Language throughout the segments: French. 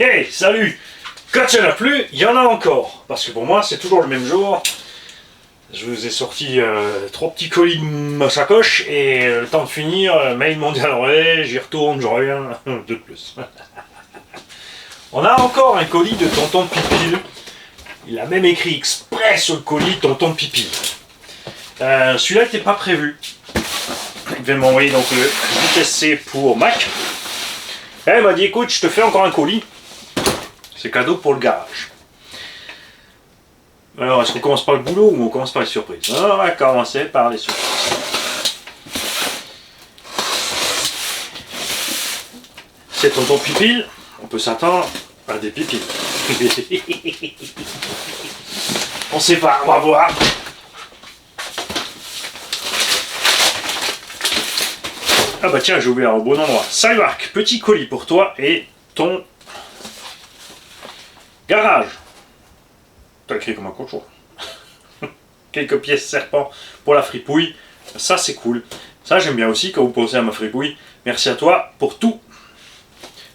Hey, salut! Quand il n'y en a plus, il y en a encore. Parce que pour moi, c'est toujours le même jour. Je vous ai sorti 3 petits colis de ma sacoche et le temps de finir, mail mondial relais, j'y retourne, je reviens, de plus. On a encore un colis de Tonton Pipil. Il a même écrit exprès sur le colis Tonton Pipil. Celui-là n'était pas prévu. Il devait m'envoyer donc le VTC pour Mac. Et il m'a dit écoute, je te fais encore un colis. C'est cadeau pour le garage. Alors, est-ce qu'on commence par le boulot ou on commence par les surprises? On va commencer par les surprises. C'est Tonton Pipil. On peut s'attendre à des pipils. On sait pas, on va voir. Ah bah tiens, j'ai ouvert au bon endroit. Cymark, petit colis pour toi et ton garage. T'as écrit comme un cochon. Quelques pièces serpent pour la fripouille. Ça c'est cool. Ça j'aime bien aussi quand vous pensez à ma fripouille. Merci à toi pour tout.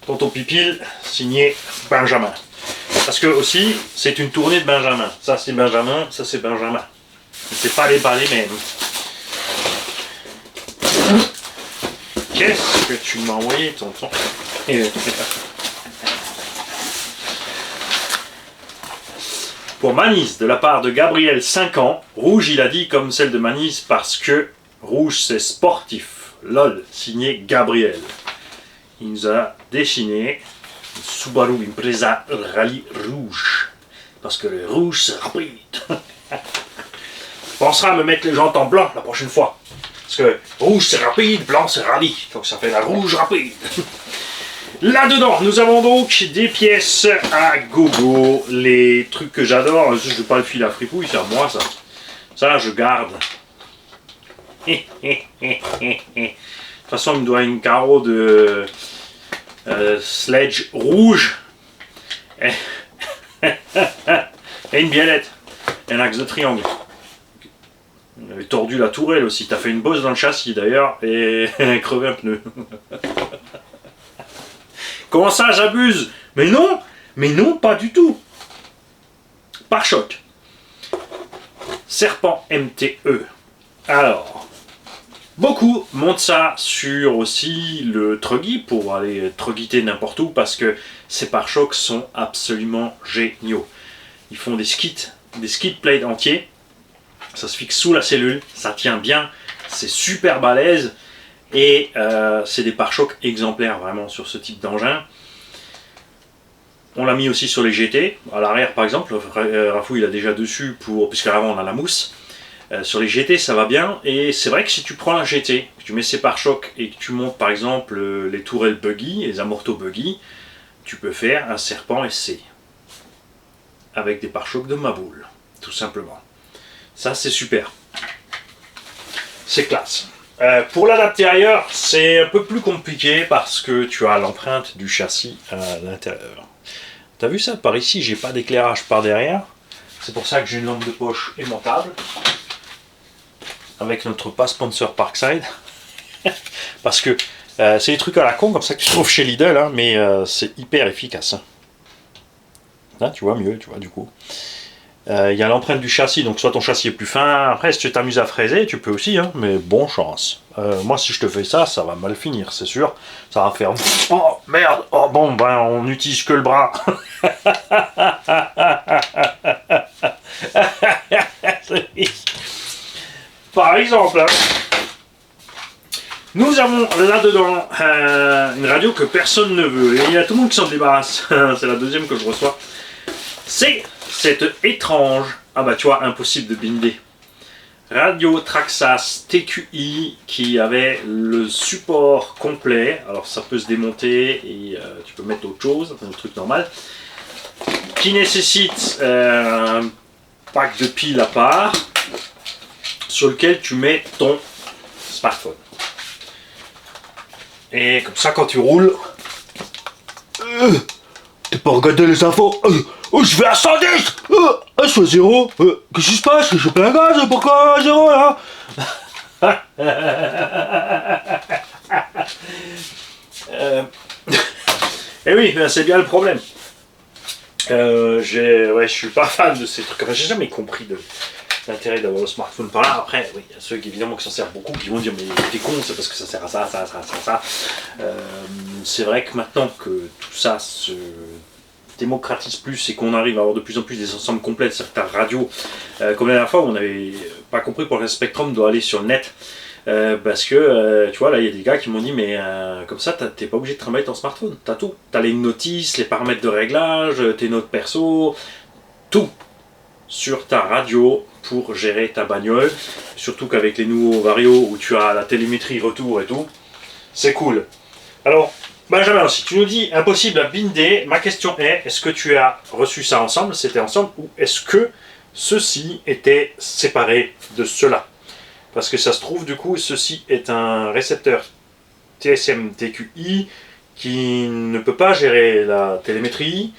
Tonton Pipil, signé Benjamin. Parce que aussi, c'est une tournée de Benjamin. Ça c'est Benjamin, ça c'est Benjamin. C'est pas les mêmes. Qu'est-ce que tu m'as envoyé, tonton? Pour Manise, de la part de Gabriel, 5 ans. Rouge, il a dit comme celle de Manise parce que rouge c'est sportif. LOL, signé Gabriel. Il nous a dessiné une Subaru Impreza Rallye rouge. Parce que le rouge c'est rapide. Pensera à me mettre les jantes en blanc la prochaine fois. Parce que rouge c'est rapide, blanc c'est rallye. Donc ça fait la rouge rapide. Là-dedans, nous avons donc des pièces à gogo. Les trucs que j'adore. Je ne vais pas le filer à fripouille, c'est à moi ça. Ça je garde. De toute façon, il me doit une carreau de sledge rouge et une biellette et un axe de triangle. Il avait tordu la tourelle aussi. T'as fait une bosse dans le châssis d'ailleurs et crevé un pneu. Comment ça, j'abuse? Mais non, pas du tout. Pare-choc. Serpent MTE. Alors. Beaucoup montent ça sur aussi le truggy pour aller truguiter n'importe où parce que ces pare-chocs sont absolument géniaux. Ils font des skid plates entiers, ça se fixe sous la cellule, ça tient bien, c'est super balèze et c'est des pare-chocs exemplaires vraiment sur ce type d'engin. On l'a mis aussi sur les GT, à l'arrière par exemple, Rafou il a déjà dessus puisqu'avant on a la mousse. Sur les GT ça va bien et c'est vrai que si tu prends un GT, que tu mets ses pare-chocs et que tu montes par exemple les tourelles buggy, les amortos buggy, tu peux faire un serpent SC avec des pare-chocs de Maboule, tout simplement. Ça c'est super, c'est classe. Pour l'intérieur c'est un peu plus compliqué parce que tu as l'empreinte du châssis à l'intérieur. T'as vu ça par ici, j'ai pas d'éclairage par derrière, c'est pour ça que j'ai une lampe de poche aimantable. Avec notre pas sponsor Parkside. Parce que c'est des trucs à la con comme ça que tu trouves chez Lidl, hein, mais c'est hyper efficace. Hein. Là tu vois mieux, tu vois du coup. Il y a l'empreinte du châssis, donc soit ton châssis est plus fin, après si tu t'amuses à fraiser, tu peux aussi, hein, mais bon chance. Moi si je te fais ça, ça va mal finir, c'est sûr. Ça va faire... Oh merde, oh bon, ben on n'utilise que le bras. Par exemple, nous avons là-dedans une radio que personne ne veut. Et il y a tout le monde qui s'en débarrasse. C'est la deuxième que je reçois. C'est cette étrange... Ah bah tu vois, impossible de binder. Radio Traxxas TQI qui avait le support complet. Alors ça peut se démonter et tu peux mettre autre chose, un truc normal. Qui nécessite un pack de piles à part. Sur lequel tu mets ton smartphone. Et comme ça, quand tu roules, t'as pas regardé les infos. Je vais à 110. Je suis à 0. Qu'est-ce qui se passe? Je suis plein gaz. Pourquoi à 0 là? Eh oui, c'est bien le problème. Je suis pas fan de ces trucs. Enfin, j'ai jamais compris l'intérêt d'avoir le smartphone par là. Après, oui, il y a ceux qui évidemment qui s'en servent beaucoup, qui vont dire mais t'es con, c'est parce que ça sert à ça. C'est vrai que maintenant que tout ça se démocratise plus et qu'on arrive à avoir de plus en plus des ensembles complets de certaines radios, comme la dernière fois où on n'avait pas compris pourquoi le Spectrum doit aller sur le net. Parce que, tu vois, là, il y a des gars qui m'ont dit, mais comme ça, t'es pas obligé de travailler ton smartphone. T'as tout. T'as les notices, les paramètres de réglage, tes notes perso, tout sur ta radio pour gérer ta bagnole. Surtout qu'avec les nouveaux Vario où tu as la télémétrie retour et tout, c'est cool. Alors, Benjamin aussi, tu nous dis impossible à binder. Ma question est, est-ce que tu as reçu ça ensemble, c'était ensemble, ou est-ce que ceci était séparé de cela? Parce que ça se trouve, du coup, ceci est un récepteur TSM-TQI qui ne peut pas gérer la télémétrie,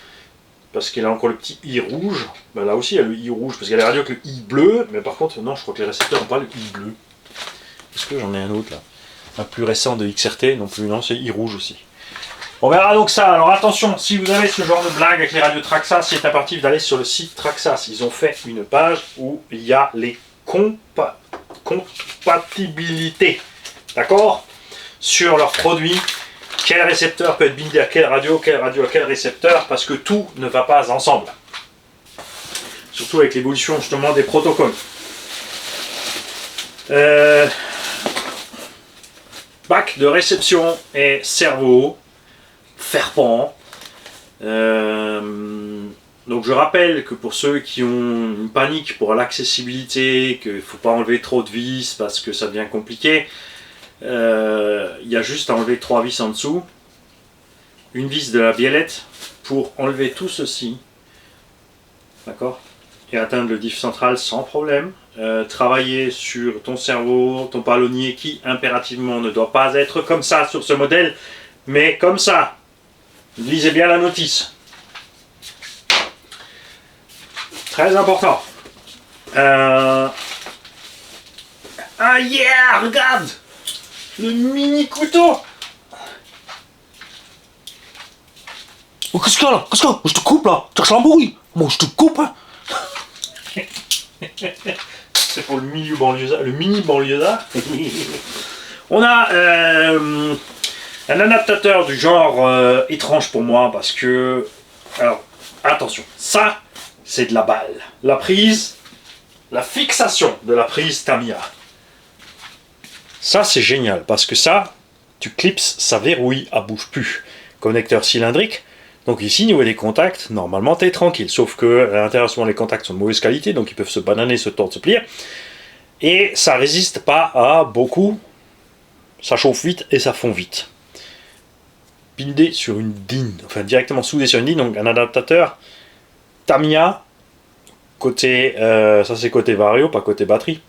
parce qu'il a encore le petit I rouge. Ben là aussi, il y a le I rouge, parce qu'il y a les radios avec le I bleu, mais par contre, non, je crois que les récepteurs n'ont pas le I bleu. Est-ce que j'en ai un autre, là? Un plus récent de XRT, non plus, non, c'est I rouge aussi. On verra donc ça. Alors attention, si vous avez ce genre de blague avec les radios Traxas, il est impératif d'aller sur le site Traxas. Ils ont fait une page où il y a les compatibilités, d'accord, sur leurs produits. Quel récepteur peut être bindé à quelle radio à quel récepteur, parce que tout ne va pas ensemble. Surtout avec l'évolution justement des protocoles. Bac de réception et cerveau, Ferpent. Donc je rappelle que pour ceux qui ont une panique pour l'accessibilité, qu'il ne faut pas enlever trop de vis parce que ça devient compliqué, il y a juste à enlever 3 vis en dessous, une vis de la biellette pour enlever tout ceci, d'accord, et atteindre le diff central sans problème. Travailler sur ton cerveau, ton palonnier qui impérativement ne doit pas être comme ça sur ce modèle, mais comme ça. Lisez bien la notice. Très important. Ah yeah, regarde, le mini couteau. Oh, qu'est-ce qu'il y a là? Qu'est-ce qu'il y a? Je te coupe là. Tu cherches l'embrouille. Moi, je te coupe. Hein. C'est pour le mini banlieusard. On a un adaptateur du genre étrange pour moi parce que, alors attention, ça c'est de la balle. La prise, la fixation de la prise Tamiya. Ça c'est génial parce que ça, tu clips, ça verrouille, elle bouge plus. Connecteur cylindrique. Donc ici, au niveau des contacts, normalement tu es tranquille. Sauf que à l'intérieur, souvent les contacts sont de mauvaise qualité, donc ils peuvent se bananer, se tordre, se plier. Et ça résiste pas à beaucoup. Ça chauffe vite et ça fond vite. Bindé sur une DIN, enfin directement soudé sur une DIN, donc un adaptateur Tamiya, côté, ça c'est côté Vario, pas côté batterie.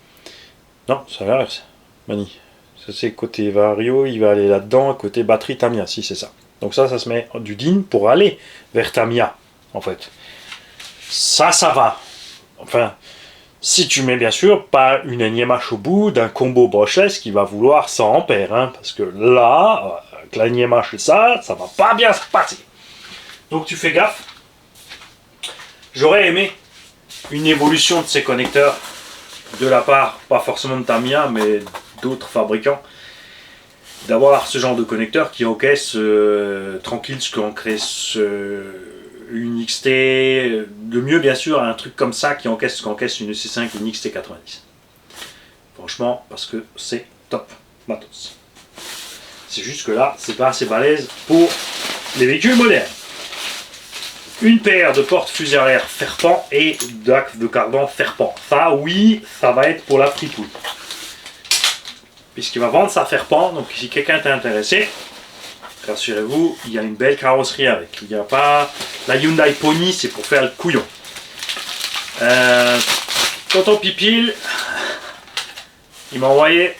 Non, c'est l'inverse, Mani. Ça c'est côté Vario, il va aller là-dedans, côté batterie Tamiya, si c'est ça. Donc ça se met du DIN pour aller vers Tamiya, en fait. Ça va. Enfin, si tu mets bien sûr pas une énième hache au bout d'un combo brushless qui va vouloir 100 ampères, hein, parce que là, avec la énième hache et ça va pas bien se passer. Donc tu fais gaffe. J'aurais aimé une évolution de ces connecteurs de la part, pas forcément de Tamiya, mais d'autres fabricants, d'avoir ce genre de connecteur qui encaisse tranquille ce qu'encaisse une XT, de mieux bien sûr un truc comme ça qui encaisse ce qu'encaisse une EC5 ou une XT90. Franchement, parce que c'est top matos. C'est juste que là, c'est pas assez balèze pour les véhicules modernes. Une paire de portes fusées arrière Ferpent et d'axe de cardan Ferpent. Ça, oui, ça va être pour la fripouille. Puisqu'il va vendre sa Ferpent, donc si quelqu'un est intéressé, rassurez-vous, il y a une belle carrosserie avec. Il n'y a pas la Hyundai Pony, c'est pour faire le couillon. Tonton Pipil, il m'a envoyé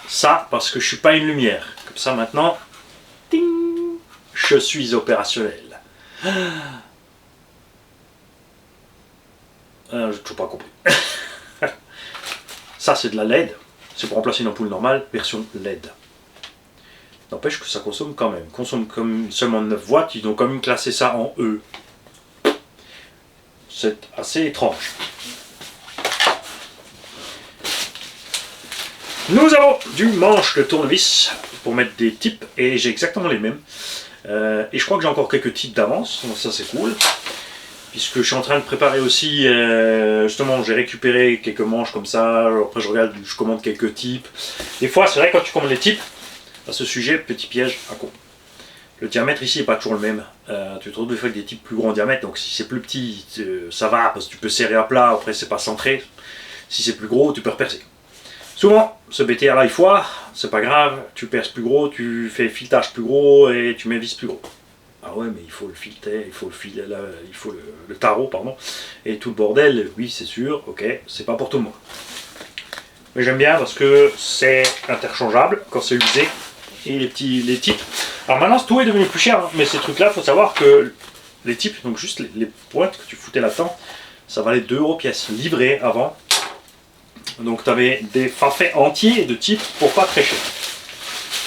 ça parce que je suis pas une lumière. Comme ça maintenant, ting, je suis opérationnel. J'ai toujours pas compris. Ça c'est de la LED, c'est pour remplacer une ampoule normale, version LED. N'empêche que ça consomme quand même. Consomme comme seulement 9 watts, ils ont quand même classé ça en E. C'est assez étrange. Nous avons du manche de tournevis pour mettre des types et j'ai exactement les mêmes. Et je crois que j'ai encore quelques types d'avance, donc ça c'est cool. Puisque je suis en train de préparer aussi, justement j'ai récupéré quelques manches comme ça, après je regarde, je commande quelques types. Des fois c'est vrai quand tu commandes les types, à ce sujet, petit piège à con. Le diamètre ici n'est pas toujours le même. Tu te retrouves des fois avec des types plus grands diamètres, donc si c'est plus petit, ça va, parce que tu peux serrer à plat, après c'est pas centré. Si c'est plus gros, tu peux repercer. Souvent, ce BTR là il foire, c'est pas grave, tu perces plus gros, tu fais filetage plus gros et tu mets vis plus gros. Ah ouais, mais il faut le fileter, il faut le tarot, pardon, et tout le bordel, oui c'est sûr, ok, c'est pas pour tout le monde. Mais j'aime bien parce que c'est interchangeable quand c'est usé, et les types. Alors maintenant tout est devenu plus cher, hein, mais ces trucs là, il faut savoir que les types, donc juste les pointes que tu foutais là-dedans, ça valait 2 € pièce, livré avant. Donc tu avais des fafaits entiers de types pour pas très cher.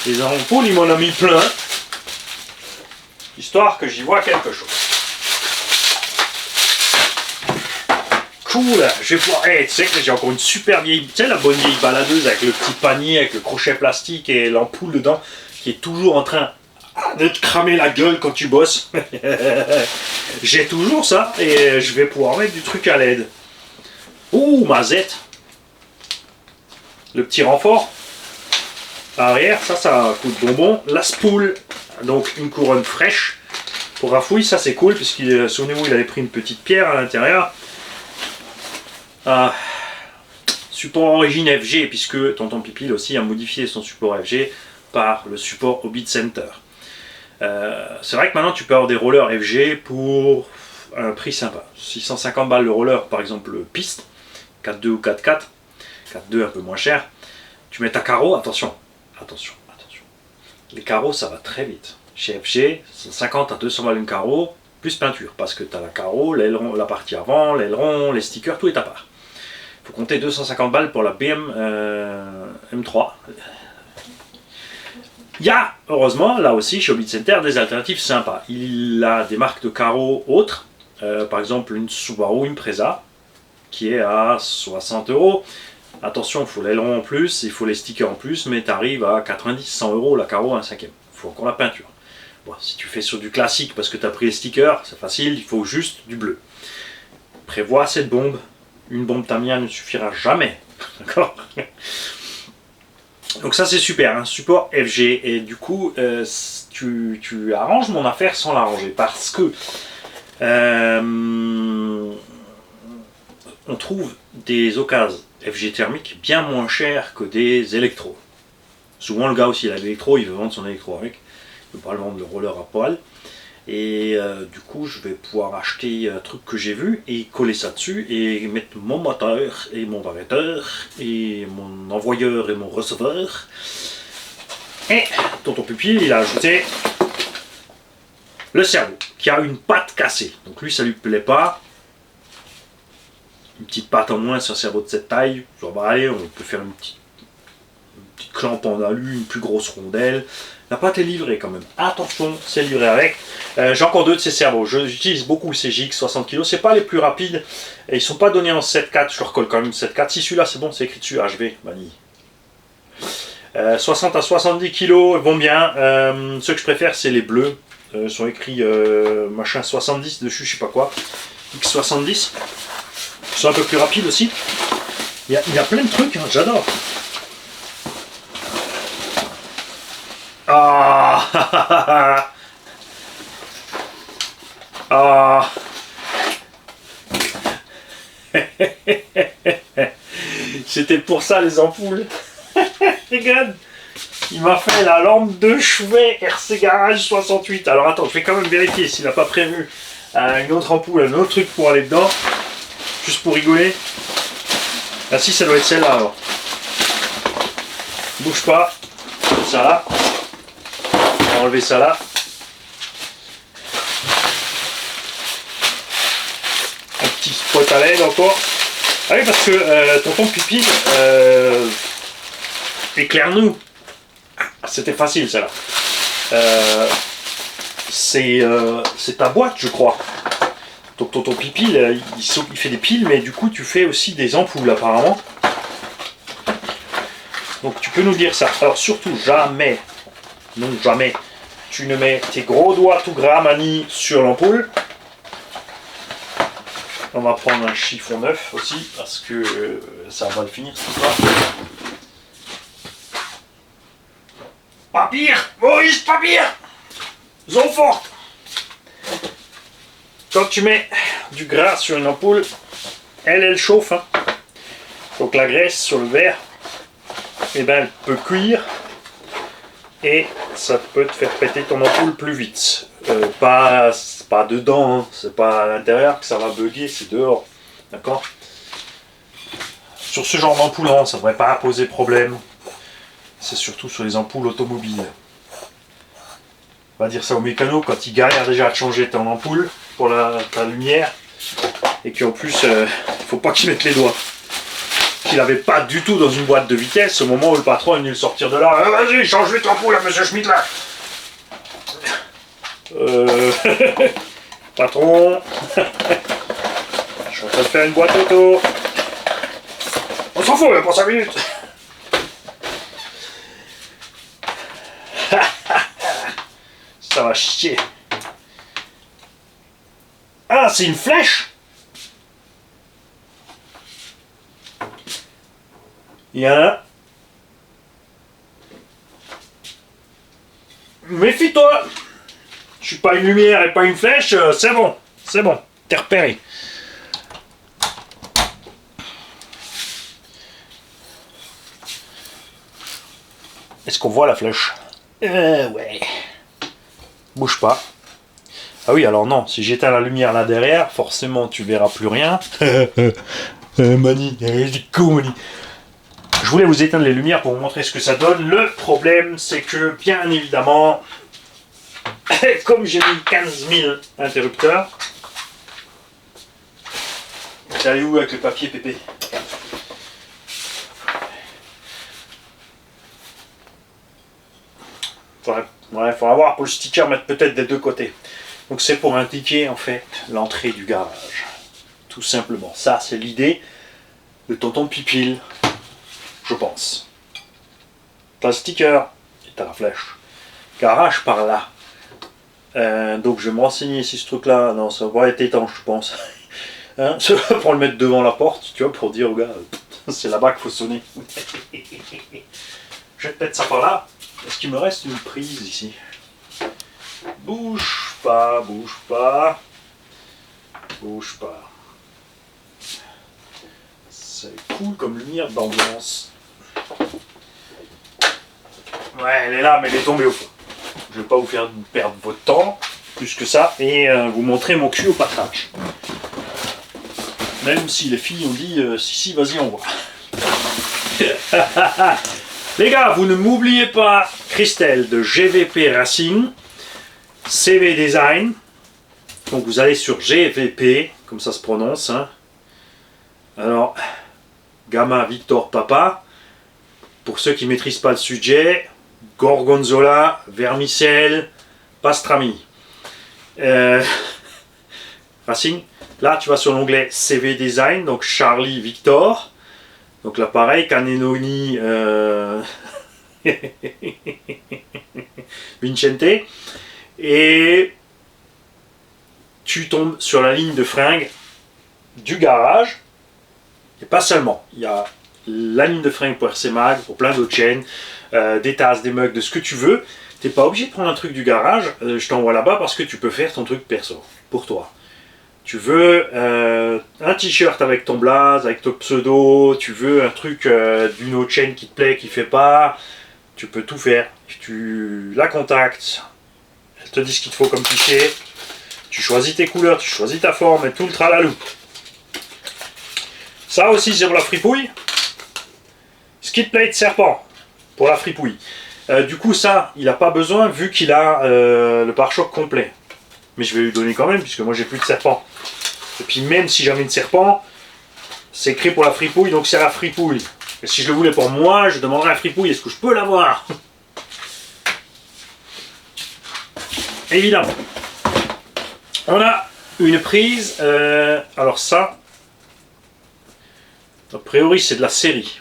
Les ampoules, ils m'en ont mis plein, histoire que j'y vois quelque chose. Cool, je vais pouvoir... tu sais que j'ai encore une super vieille... Tu sais la bonne vieille baladeuse avec le petit panier, avec le crochet plastique et l'ampoule dedans, qui est toujours en train de te cramer la gueule quand tu bosses. J'ai toujours ça et je vais pouvoir mettre du truc à LED. Ouh, mazette. Le petit renfort arrière, ça coûte bonbon. La spoule, donc une couronne fraîche pour Rafouille, ça c'est cool puisqu'il, souvenez-vous, il avait pris une petite pierre à l'intérieur. Support origine FG, puisque Tonton Pipil aussi a modifié son support FG par le support Hobbit Center. C'est vrai que maintenant tu peux avoir des rollers FG pour un prix sympa. 650 balles le roller, par exemple piste, 4.2 ou 4.4. 4.2 un peu moins cher. Tu mets ta carreau, attention. Les carreaux ça va très vite. Chez FG, c'est 50 à 200 balles une carreau, plus peinture, parce que tu as la carreau, l'aileron, la partie avant, l'aileron, les stickers, tout est à part. Il faut compter 250 balles pour la BM M3. Il y a, heureusement, là aussi, chez Hobbit Center, des alternatives sympas. Il a des marques de carreaux autres, par exemple une Subaru Impreza, qui est à 60 €. Attention, il faut l'aileron en plus, il faut les stickers en plus, mais tu arrives à 90-100 € la carreau à un 5e. Il faut encore la peinture. Bon, si tu fais sur du classique parce que tu as pris les stickers, c'est facile, il faut juste du bleu. Prévois cette bombe. Une bombe Tamiya ne suffira jamais. D'accord? Donc ça c'est super, un support FG. Et du coup, tu arranges mon affaire sans l'arranger. Parce que on trouve des occasions FG thermiques bien moins chères que des électros. Souvent le gars aussi il a l'électro, il veut vendre son électro avec. Il ne veut pas le vendre le roller à poil. Et du coup je vais pouvoir acheter un truc que j'ai vu et coller ça dessus et mettre mon moteur et mon variateur et mon envoyeur et mon receveur. Et Tonton Pupille il a ajouté le cerveau qui a une patte cassée. Donc lui ça lui plaît pas. Une petite patte en moins sur un cerveau de cette taille, ça va aller, on peut faire une petite clampe en alu, une plus grosse rondelle. La pâte est livrée quand même. Attention, c'est livré avec. J'ai encore 2 de ces cerveaux. J'utilise beaucoup ces GX 60 kg. C'est pas les plus rapides. Et ils sont pas donnés en 7.4. Je leur colle quand même 7.4. Si celui-là c'est bon, c'est écrit dessus HV, vanille. 60 à 70 kg vont bien. Ceux que je préfère, c'est les bleus. Ils sont écrits machin 70 dessus, je sais pas quoi. X70. Ils sont un peu plus rapides aussi. Il y a plein de trucs, hein, j'adore. Ah. Ah. C'était pour ça les ampoules. Regarde, il m'a fait la lampe de chevet RC Garage 68. Alors attends, je vais quand même vérifier s'il n'a pas prévu une autre ampoule, un autre truc pour aller dedans. Juste pour rigoler. Ah si, ça doit être celle-là alors. Bouge pas. Ça là. On va enlever ça là. Un petit spot à LED encore. Ah oui, parce que Tonton Pupille, éclaire-nous. C'était facile ça là. C'est ta boîte, je crois. Donc ton pipil, il fait des piles, mais du coup tu fais aussi des ampoules apparemment. Donc tu peux nous dire ça. Alors surtout jamais, non jamais, tu ne mets tes gros doigts tout gras Mani sur l'ampoule. On va prendre un chiffon neuf aussi parce que ça va le finir cette histoire. Pas pire, Maurice, pas pire. Zone forte. Quand tu mets du gras sur une ampoule, elle chauffe. Hein. Donc la graisse sur le verre, eh ben, elle peut cuire et ça peut te faire péter ton ampoule plus vite. Pas dedans, hein. C'est pas à l'intérieur que ça va bugger, c'est dehors. D'accord? Sur ce genre d'ampoule, ça ne devrait pas poser problème. C'est surtout sur les ampoules automobiles. On va dire ça aux mécanos quand ils galèrent déjà à changer ton ampoule pour ta lumière et qu'en plus il faut pas qu'ils mettent les doigts. Qu'il n'avait pas du tout dans une boîte de vitesse au moment où le patron est venu le sortir de là. Vas-y, change vite l'ampoule, monsieur Schmitt là. Patron, je suis en train de faire une boîte auto. On s'en fout, pour 5 minutes. Ça va chier. Ah, c'est une flèche. Il y en a. Méfie-toi. Je suis pas une lumière et pas une flèche, c'est bon. C'est bon, t'es repéré. Est-ce qu'on voit la flèche? Ouais. Bouge pas. Ah oui, alors non, si j'éteins la lumière là derrière, forcément tu verras plus rien. Mani, c'est con Mani. Je voulais vous éteindre les lumières pour vous montrer ce que ça donne. Le problème, c'est que, bien évidemment, comme j'ai mis 15 000 interrupteurs, t'es allé où avec le papier, Pépé? Faudra voir pour le sticker, mettre peut-être des deux côtés. Donc c'est pour indiquer en fait l'entrée du garage. Tout simplement. Ça, c'est l'idée de tonton Pipil, je pense. T'as le sticker et t'as la flèche. Garage par là. Donc je vais me renseigner si ce truc-là, non, ça va être étanche, je pense. Hein, pour le mettre devant la porte, tu vois, pour dire au gars, c'est là-bas qu'il faut sonner. Je vais peut-être ça par là. Est-ce qu'il me reste une prise ici? Bouge pas, bouge pas. Bouge pas. C'est cool comme lumière d'ambiance. Ouais, elle est là, mais elle est tombée au fond. Je vais pas vous faire perdre votre temps, plus que ça, et vous montrer mon cul au patrage. Même si les filles ont dit, si, vas-y, on voit. Les gars, vous ne m'oubliez pas, Christelle de GVP Racing, CV Design. Donc vous allez sur GVP, comme ça se prononce. Hein. Alors, Gamma Victor Papa. Pour ceux qui ne maîtrisent pas le sujet, Gorgonzola, Vermicelle, Pastrami. Racing. Là, tu vas sur l'onglet CV Design, donc Charlie Victor. Donc là, pareil, Canenoni Vincente. Et tu tombes sur la ligne de fringues du garage. Et pas seulement. Il y a la ligne de fringues pour RC Mag, pour plein d'autres chaînes, des tasses, des mugs, de ce que tu veux. Tu n'es pas obligé de prendre un truc du garage. Je t'envoie là-bas parce que tu peux faire ton truc perso, pour toi. Tu veux un t-shirt avec ton blaze, avec ton pseudo, tu veux un truc d'une autre chaîne qui te plaît, qui fait pas, tu peux tout faire. Tu la contactes, elle te dit ce qu'il te faut comme cliché, tu choisis tes couleurs, tu choisis ta forme et tout le tralalou. Ça aussi c'est pour la fripouille. Skid plate serpent pour la fripouille. Du coup ça, il n'a pas besoin vu qu'il a le pare-choc complet. Mais je vais lui donner quand même, puisque moi j'ai plus de serpent. Et puis même si j'avais une serpent, c'est écrit pour la fripouille, donc c'est la fripouille. Et si je le voulais pour moi, je demanderais à la fripouille, est-ce que je peux l'avoir? Évidemment. On a Une prise, alors ça, a priori c'est de la série.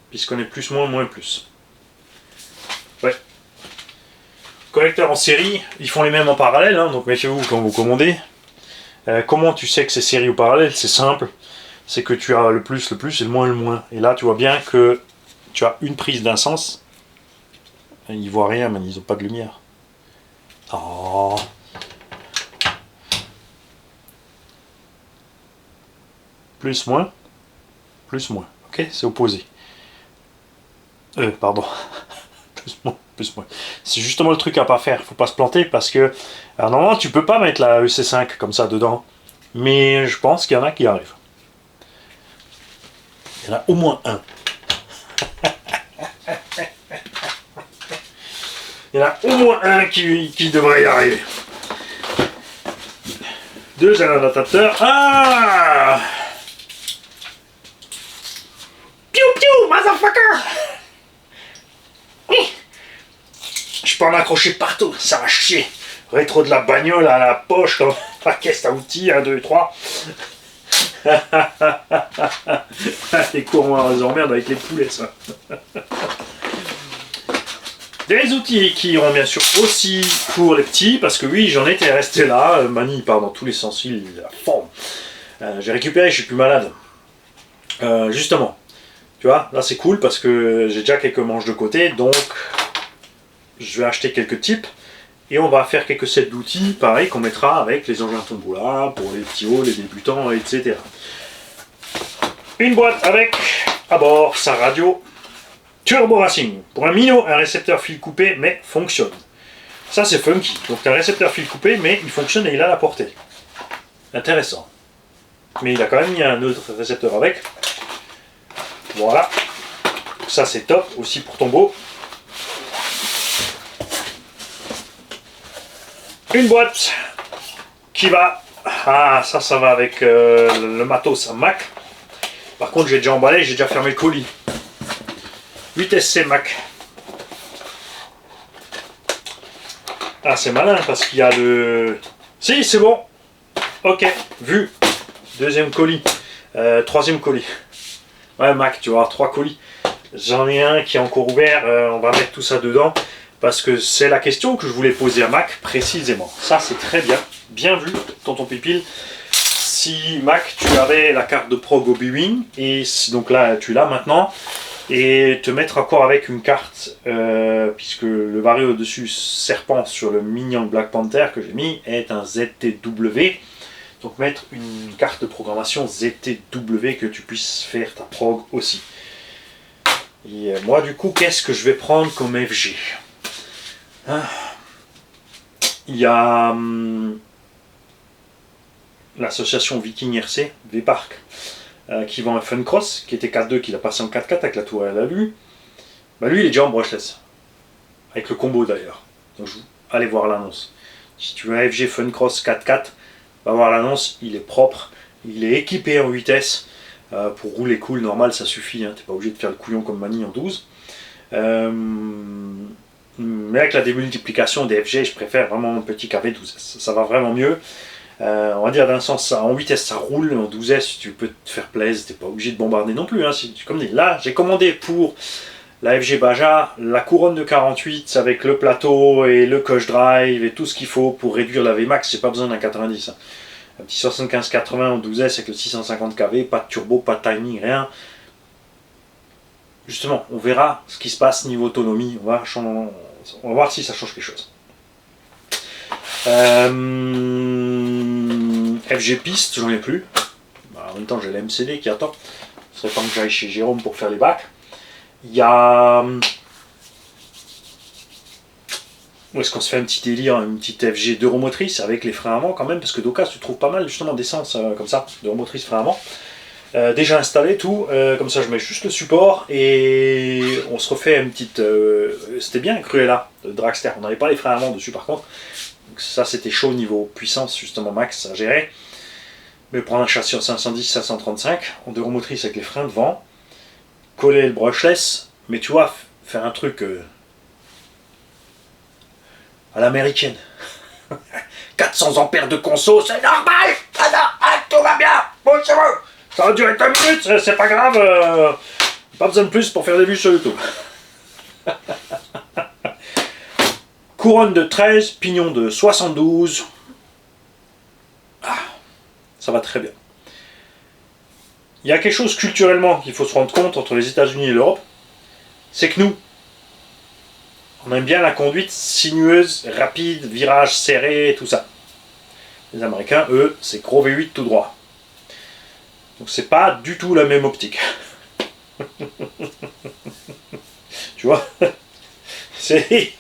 Puisqu'on est plus, moins, moins, plus. Ouais. Connecteurs en série, ils font les mêmes en parallèle, hein, donc méfiez-vous quand vous commandez. Comment tu sais que c'est série ou parallèle? C'est simple. C'est que tu as le plus et le moins. Et là, tu vois bien que tu as une prise d'un sens. Ils voient rien, mais ils n'ont pas de lumière. Oh. Plus, moins. Ok, c'est opposé. Pardon. Plus, moins. C'est justement le truc à pas faire. Faut pas se planter parce que, alors normalement, tu peux pas mettre la EC5 comme ça dedans. Mais je pense qu'il y en a qui arrivent. Il y en a au moins un. Il y en a au moins un qui devrait y arriver. Deux adaptateurs. Ah! Piou piou, motherfucker! Je peux en accrocher partout, ça va chier. Rétro de la bagnole à la poche, comme la caisse à outils, 1, 2, 3. Les courants les emmerdes avec les poulets, ça. Des outils qui iront bien sûr aussi pour les petits, parce que oui, j'en étais resté là. Mani part dans tous les sens, il est à fond. J'ai récupéré, je suis plus malade. Justement, tu vois, là c'est cool parce que j'ai déjà quelques manches de côté, donc je vais acheter quelques types et on va faire quelques sets d'outils, pareil, qu'on mettra avec les engins Tombola pour les petits hauts, les débutants, etc. Une boîte avec à bord sa radio Turbo Racing. Pour un minot, un récepteur fil coupé, mais fonctionne. Ça c'est funky. Donc un récepteur fil coupé, mais il fonctionne et il a la portée. Intéressant. Mais il a quand même mis un autre récepteur avec. Voilà. Ça c'est top aussi pour tombeau. Une boîte qui va... Ah, ça va avec le matos à Mac. Par contre, j'ai déjà emballé, j'ai déjà fermé le colis. 8SC Mac. Ah, c'est malin parce qu'il y a le... Si, c'est bon. Ok, vu. Deuxième colis. Troisième colis. Ouais, Mac, tu vas avoir 3 colis. J'en ai un qui est encore ouvert. On va mettre tout ça dedans. Parce que c'est la question que je voulais poser à Mac précisément. Ça, c'est très bien. Bien vu, tonton Pipil. Si Mac, tu avais la carte de prog Obi-Wan, et donc là, tu l'as maintenant, et te mettre encore avec une carte, puisque le barré au-dessus serpent sur le mignon Black Panther que j'ai mis est un ZTW. Donc mettre une carte de programmation ZTW que tu puisses faire ta prog aussi. Et moi, du coup, qu'est-ce que je vais prendre comme FG? Il y a l'association Viking RC, V-Park, qui vend un Fun Cross, qui était 4.2, qu'il a passé en 4.4 avec la tour à la vue. Bah lui, il est déjà en brushless, avec le combo d'ailleurs. Donc allez voir l'annonce. Si tu veux un FG Fun Cross 4.4, va voir l'annonce, il est propre, il est équipé en 8S. Pour rouler cool, normal, ça suffit, hein. T'es pas obligé de faire le couillon comme Mani en 12. Mais avec la démultiplication des FG, je préfère vraiment un petit KV12S. Ça va vraiment mieux. On va dire d'un sens, en 8S ça roule, en 12S tu peux te faire plaisir, t'es pas obligé de bombarder non plus. Hein. Comme dit, là j'ai commandé pour la FG Baja la couronne de 48 avec le plateau et le coach drive et tout ce qu'il faut pour réduire la Vmax. J'ai pas besoin d'un 90. Hein. Un petit 75-80 en 12S avec le 650 kV, pas de turbo, pas de timing, rien. Justement, on verra ce qui se passe niveau autonomie. On va voir si ça change quelque chose. FG piste, j'en ai plus. En même temps, j'ai la MCD qui attend. Ce serait temps que j'aille chez Jérôme pour faire les bacs. Il y a... Où est-ce qu'on se fait un petit délire, une petite FG d'euromotrice avec les freins avant quand même, parce que d'occasion tu trouves pas mal justement d'essence comme ça, d'euromotrice frein avant. Déjà installé tout, comme ça je mets juste le support et on se refait une petite... c'était bien Cruella de Dragster, on n'avait pas les freins avant dessus par contre. Donc ça c'était chaud niveau puissance justement max à gérer. Mais prendre un châssis en 510-535, en d'euromotrice avec les freins devant, coller le brushless, mais tu vois, faire un truc... à l'américaine. 400 ampères de conso, c'est normal. Tout va bien. Bon, c'est bon. Ça va durer 2 minutes, c'est pas grave. Pas besoin de plus pour faire des vues sur YouTube. Couronne de 13, pignon de 72. Ça va très bien. Il y a quelque chose culturellement qu'il faut se rendre compte entre les États-Unis et l'Europe, c'est que nous, on aime bien la conduite sinueuse, rapide, virage serré, tout ça. Les Américains, eux, c'est gros V8 tout droit. Donc c'est pas du tout la même optique. Tu vois, c'est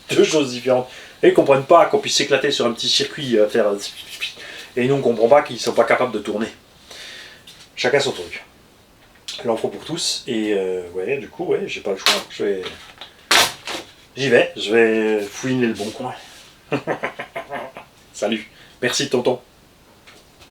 deux choses différentes. Et ils comprennent pas qu'on puisse s'éclater sur un petit circuit à faire... Et nous on comprend pas qu'ils sont pas capables de tourner. Chacun son truc. Il en faut pour tous. Et ouais, du coup, ouais, j'ai pas le choix. J'y vais, je vais fouiner le bon coin. Salut. Merci tonton.